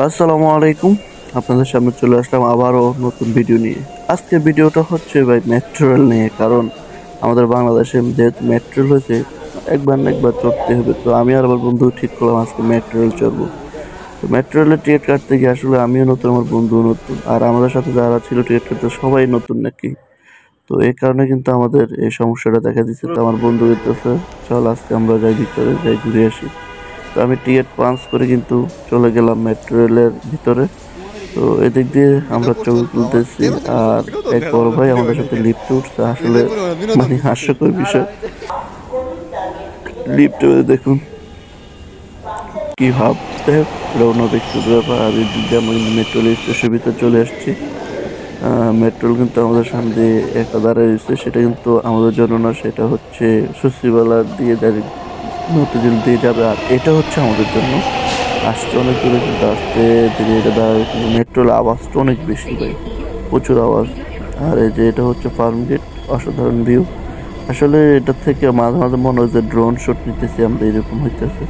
আসসালামু আলাইকুম। আপনাদের সামনে চলে আসলাম আবারও নতুন ভিডিও নিয়ে। আজকের ভিডিওটা হচ্ছে ভাই মেট্রো রেল নিয়ে, কারণ আমাদের বাংলাদেশে যেহেতু মেট্রো রেল হয়েছে একবার না একবার চড়তে হবে। তো আমি আর আমার বন্ধু ঠিক করলাম আজকে মেট্রো রেল চড়বো। তো মেট্রো রেলের টিকিট কাটতে গিয়ে আসলে আমিও নতুন, আমার বন্ধুও নতুন, আর আমাদের সাথে যারা ছিল টিকিট কাটতে সবাই নতুন নাকি। তো এই কারণে কিন্তু আমাদের এই সমস্যাটা দেখা দিচ্ছে। তো আমার বন্ধু বলতেছে চল আজকে আমরা যাই, ভিতরে যাই, ঘুরে আসি। তো আমি টিকিট পাঞ্চ করে কিন্তু চলে গেলাম মেট্রো রেলের ভিতরে। তো এদিক দিয়ে আমরা ছবি তুলতেছি, আর এক বড় ভাই আমাদের সাথে লিফটে উঠছে। আসলে মানে হাস্যকর বিষয়, লিফটে দেখুন কি ভাব। যাই হোক, এটা অন্য ব্যক্তিগত ব্যাপার। আর এদিক দিয়ে আমরা কিন্তু মেট্রো রেল স্টেশনের ভিতরে চলে আসছি। মেট্রো রেল কিন্তু আমাদের সামনে দিয়ে একটা দাঁড়ায় রয়েছে, সেটা কিন্তু আমাদের জন্য না, সেটা হচ্ছে সচিবালয় দিয়ে ডাইরেক্ট মতিঝিল দিয়ে যাবে। আর এটা হচ্ছে আমাদের জন্য। আসতে অনেক দূরে, কিন্তু আসতে ধীরে এটা দাঁড়াবে, কিন্তু মেট্রোর আওয়াজটা অনেক বেশি ভাই, প্রচুর আওয়াজ। আর এই যে এটা হচ্ছে ফার্ম গেট, অসাধারণ ভিউ। আসলে এটা থেকে মাঝে মাঝে মনে হয় যে ড্রোন শুট নিতেছি আমরা, এরকম হইতেছে।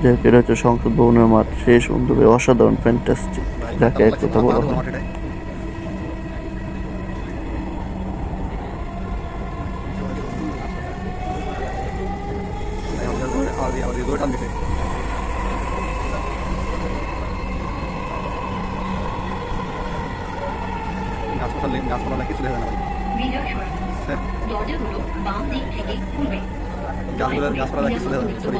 যাই হোক, এটা হচ্ছে সংসদ ভবনের মাঠ, সেই সুন্দর ভাই, অসাধারণ, ফ্যান্টাস্টিক, যাকে এক কথা বলা হয়। গাছপালা কিছু দেখা যায় না। দরজাগুলো বাম দিক থেকে খুলবে। গাছপালা কিছু দেখা যায় সরি।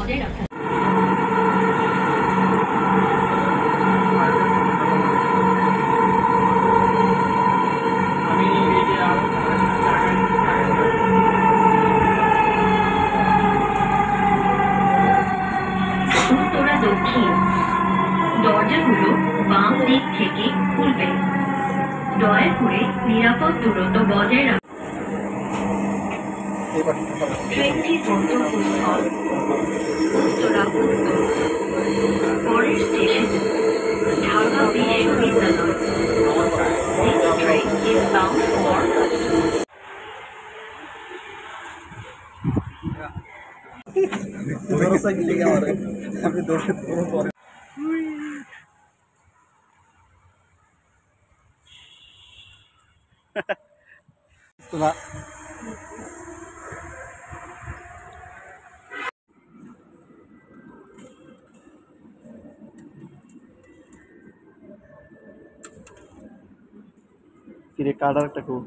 উত্তরা দক্ষিণ, দরজাগুলো বাম দিক থেকে খুলবে। দয়া করে নিরাপদ দূরত্ব বজায় রাখুন। ট্রেনটির গন্তব্যস্থল উত্তরা উত্তর। পরের স্টেশন ঢাকা বিশ্ববিদ্যালয়। This train is bound for ফিরে কাটার একটা খুব